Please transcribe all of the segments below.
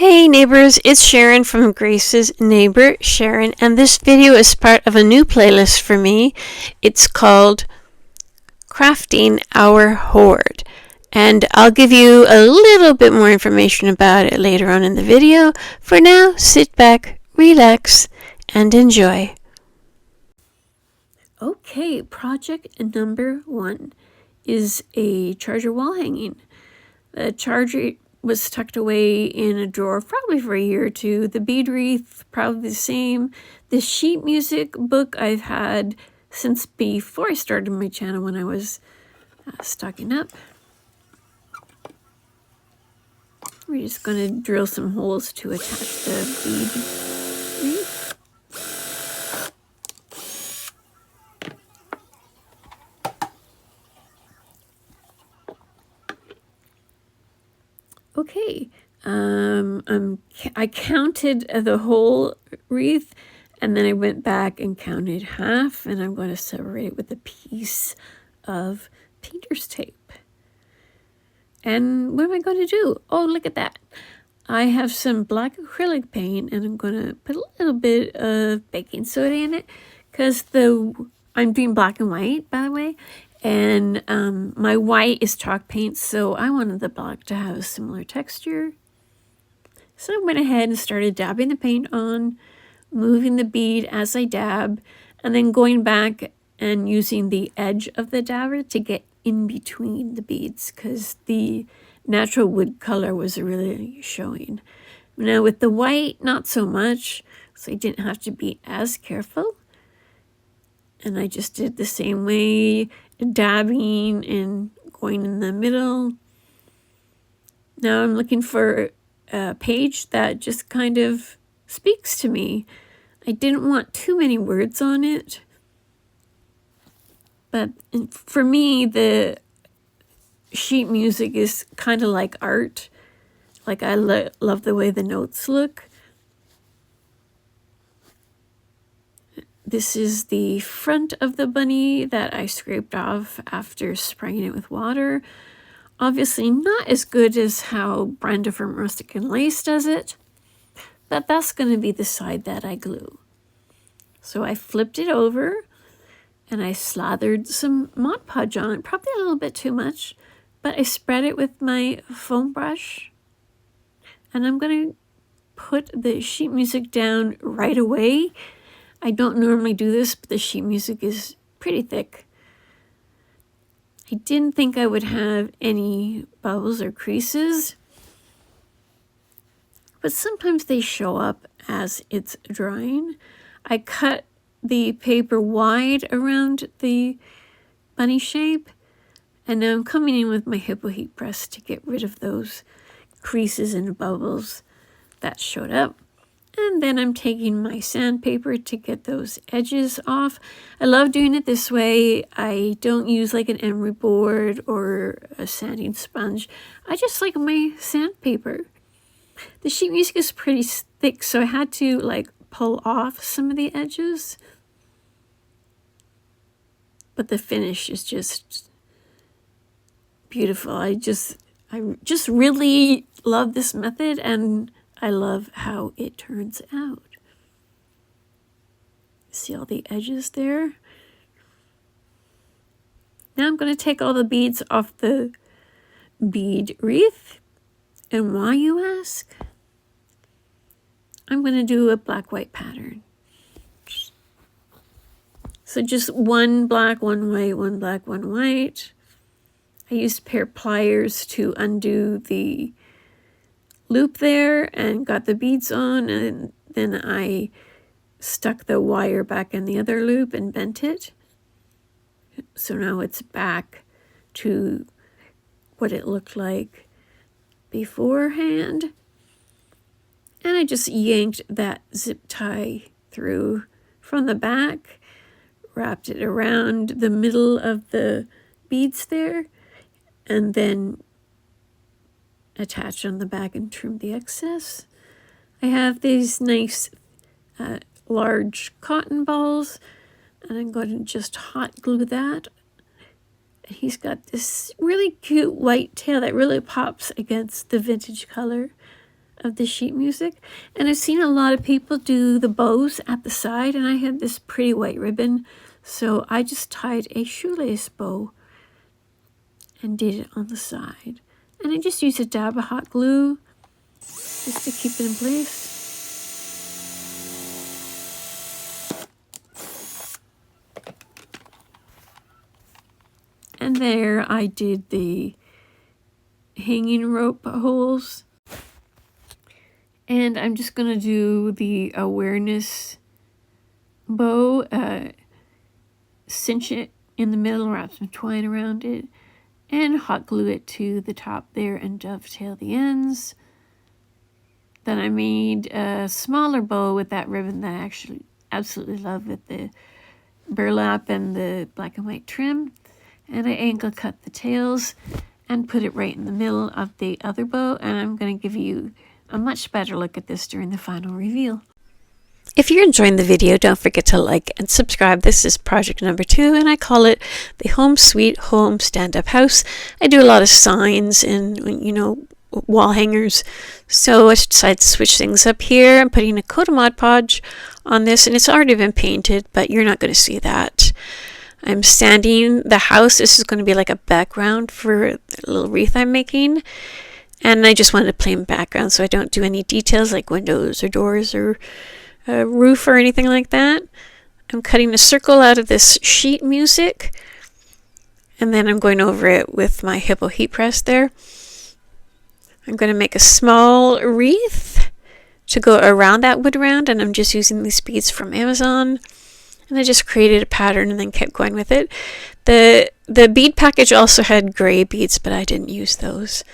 Hey neighbors, it's Sharon from Grace's neighbor, Sharon, and this video is part of a new playlist for me. It's called Crafting Our Hoard, and I'll give you a little bit more information about it later on in the video. For now, sit back, relax, and enjoy. Okay, project number 1 is a charger wall hanging. The charger was tucked away in a drawer probably for a year or two. The bead wreath, probably the same. The sheet music book I've had since before I started my channel when I was stocking up. We're just going to drill some holes to attach the bead wreath. Okay, I counted the whole wreath, and then I went back and counted half, and I'm going to separate it with a piece of painter's tape. And what am I going to do? Oh, look at that. I have some black acrylic paint, and I'm going to put a little bit of baking soda in it, because I'm doing black and white, by the way. And my white is chalk paint, so I wanted the black to have a similar texture. So I went ahead and started dabbing the paint on, moving the bead as I dab, and then going back and using the edge of the dabber to get in between the beads, because the natural wood color was really showing. Now with the white, not so much, so I didn't have to be as careful. And I just did the same way, dabbing and going in the middle. Now I'm looking for a page that just kind of speaks to me. I didn't want too many words on it. But for me, the sheet music is kind of like art. Like I love the way the notes look. This is the front of the bunny that I scraped off after spraying it with water. Obviously not as good as how Brenda from Rustic and Lace does it, but that's going to be the side that I glue. So I flipped it over and I slathered some Mod Podge on it, probably a little bit too much, but I spread it with my foam brush. And I'm going to put the sheet music down right away. I don't normally do this, but the sheet music is pretty thick. I didn't think I would have any bubbles or creases, but sometimes they show up as it's drying. I cut the paper wide around the bunny shape, and now I'm coming in with my Hippo heat press to get rid of those creases and bubbles that showed up. And then I'm taking my sandpaper to get those edges off. I love doing it this way. I don't use like an emery board or a sanding sponge. I just like my sandpaper. The sheet music is pretty thick, so I had to like pull off some of the edges. But the finish is just beautiful. I just really love this method, and I love how it turns out. See all the edges there? Now I'm going to take all the beads off the bead wreath. And why, you ask? I'm going to do a black-white pattern. So just one black, one white, one black, one white. I used a pair of pliers to undo the loop there and got the beads on, and then I stuck the wire back in the other loop and bent it. So now it's back to what it looked like beforehand. And I just yanked that zip tie through from the back, wrapped it around the middle of the beads there, and then attach on the back and trim the excess. I have these nice large cotton balls, and I'm going to just hot glue that. And he's got this really cute white tail that really pops against the vintage color of the sheet music. And I've seen a lot of people do the bows at the side, and I had this pretty white ribbon, so I just tied a shoelace bow and did it on the side. And I just used a dab of hot glue just to keep it in place. And there I did the hanging rope holes. And I'm just going to do the awareness bow, cinch it in the middle, wrap some twine around it, and hot glue it to the top there and dovetail the ends. Then I made a smaller bow with that ribbon that I actually absolutely love, with the burlap and the black and white trim. And I angle cut the tails and put it right in the middle of the other bow. And I'm going to give you a much better look at this during the final reveal. If you're enjoying the video, don't forget to like and subscribe. This is project number 2, and I call it the Home Sweet Home Stand-Up House. I do a lot of signs and, you know, wall hangers, so I decided to switch things up here. I'm putting a coat of Mod Podge on this, and it's already been painted, but you're not going to see that. I'm sanding the house. This is going to be like a background for a little wreath I'm making. And I just wanted a plain background, so I don't do any details like windows or doors or a roof or anything like that. I'm cutting a circle out of this sheet music, and then I'm going over it with my Hippo heat press there. I'm going to make a small wreath to go around that wood round, and I'm just using these beads from Amazon. And I just created a pattern and then kept going with it. The bead package also had gray beads, but I didn't use those.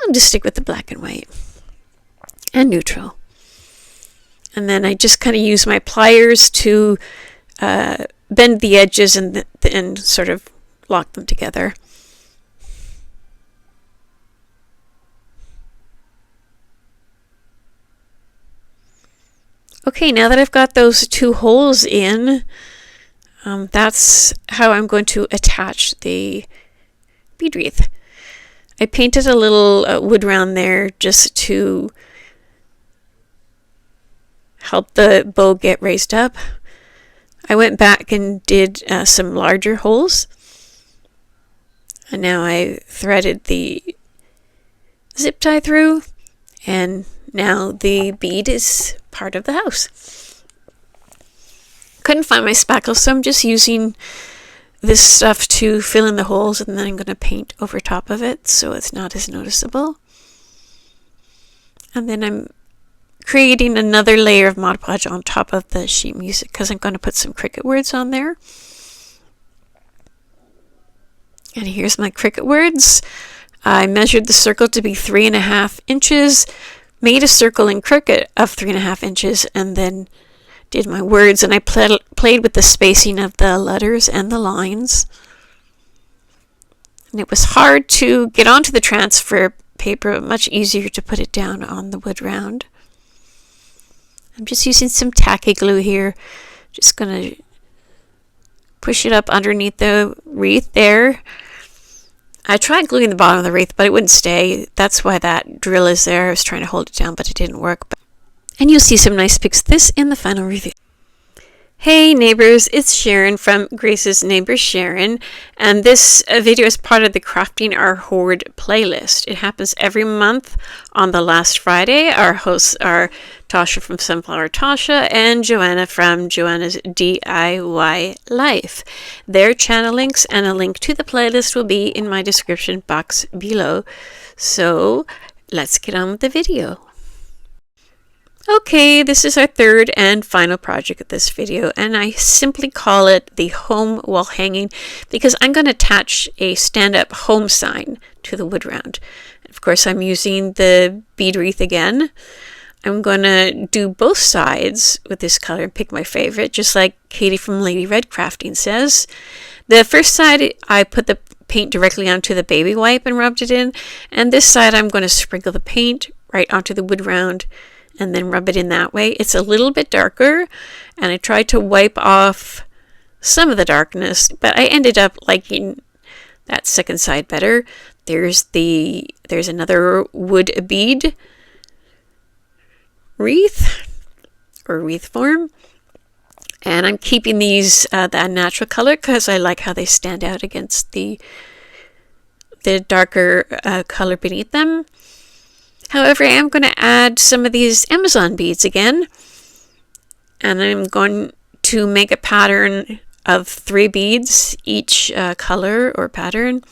I'll just stick with the black and white and neutral. And then I just kind of use my pliers to bend the edges and sort of lock them together. Okay, now that I've got those 2 holes in, that's how I'm going to attach the bead wreath. I painted a little wood round there just to help the bow get raised up. I went back and did some larger holes, and now I threaded the zip tie through, and now the bead is part of the house. Couldn't find my spackle, so I'm just using this stuff to fill in the holes, and then I'm going to paint over top of it so it's not as noticeable. And then I'm creating another layer of Mod Podge on top of the sheet music because I'm going to put some Cricut words on there. And here's my Cricut words. I measured the circle to be 3.5 inches, made a circle in Cricut of 3.5 inches, and then did my words, and I played with the spacing of the letters and the lines. And it was hard to get onto the transfer paper, but much easier to put it down on the wood round. I'm just using some tacky glue here. Just going to push it up underneath the wreath there. I tried gluing the bottom of the wreath, but it wouldn't stay. That's why that drill is there. I was trying to hold it down, but it didn't work. And you'll see some nice pics of this in the final review. Hey neighbors, it's Sharon from Grace's Neighbor Sharon, and this video is part of the Crafting Our Hoard playlist. It happens every month on the last Friday. Our hosts are TOSHA from Sunflower TOSHA and JOANNA from JOANNA's DIY Life. Their channel links and a link to the playlist will be in my description box below. So let's get on with the video. Okay, this is our third and final project of this video, and I simply call it the home wall hanging because I'm going to attach a stand-up home sign to the wood round. Of course, I'm using the bead wreath again. I'm going to do both sides with this color and pick my favorite, just like Katie from Lady Red Crafting says. The first side, I put the paint directly onto the baby wipe and rubbed it in, and this side I'm going to sprinkle the paint right onto the wood round and then rub it in that way. It's a little bit darker, and I tried to wipe off some of the darkness, but I ended up liking that second side better. There's another wood bead wreath or wreath form. And I'm keeping these that natural color because I like how they stand out against the darker color beneath them. However, I am going to add some of these Amazon beads again. And I'm going to make a pattern of 3 beads, each color or pattern.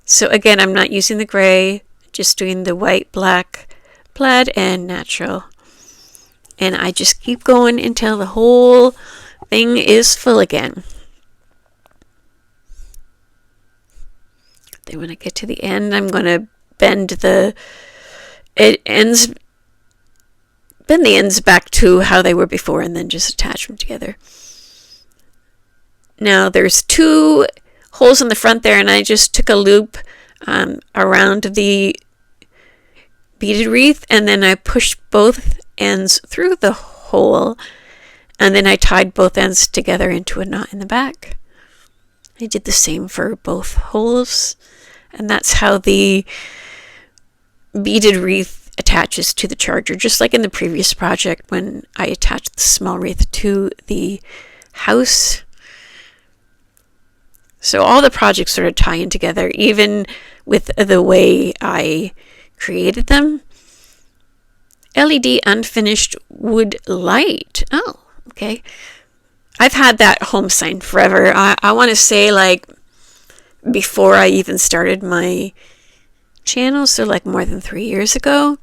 So again, I'm not using the gray, just doing the white, black, plaid, and natural. And I just keep going until the whole thing is full again. Then when I get to the end, I'm going to bend the ends back to how they were before and then just attach them together. Now there's 2 holes in the front there, and I just took a loop around the beaded wreath, and then I pushed both ends through the hole, and then I tied both ends together into a knot in the back. I did the same for both holes, and that's how the beaded wreath attaches to the charger, just like in the previous project when I attached the small wreath to the house. So all the projects sort of tie in together, even with the way I created them. LED unfinished wood light. Oh, okay. I've had that home sign forever. I want to say like before I even started my channel, so like more than 3 years ago.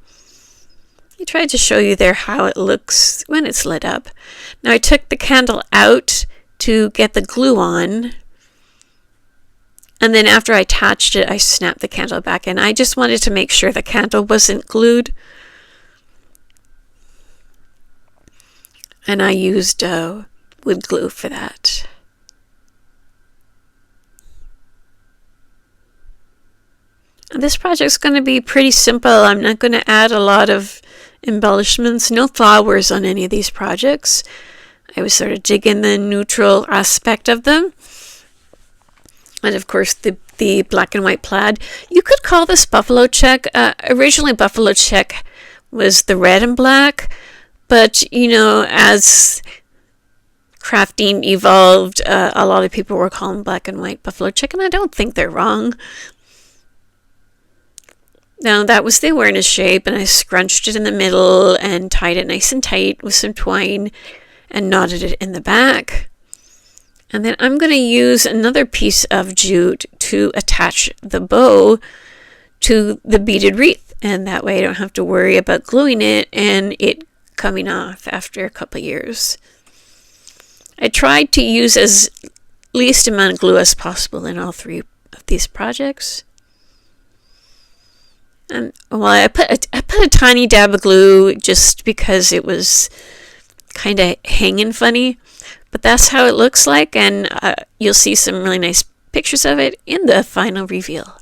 I tried to show you there how it looks when it's lit up. Now I took the candle out to get the glue on, and then after I attached it, I snapped the candle back in. I just wanted to make sure the candle wasn't glued. And I used wood glue for that. And this project's going to be pretty simple. I'm not going to add a lot of embellishments. No flowers on any of these projects. I was sort of digging the neutral aspect of them. And of course the black and white plaid. You could call this buffalo check. Originally buffalo check was the red and black. But, you know, as crafting evolved, a lot of people were calling black and white buffalo check, and I don't think they're wrong. Now, that was the awareness shape, and I scrunched it in the middle and tied it nice and tight with some twine and knotted it in the back. And then I'm going to use another piece of jute to attach the bow to the beaded wreath, and that way I don't have to worry about gluing it and it coming off after a couple of years. I tried to use as least amount of glue as possible in all 3 of these projects. And well, I put a tiny dab of glue just because it was kind of hanging funny, but that's how it looks like, and you'll see some really nice pictures of it in the final reveal.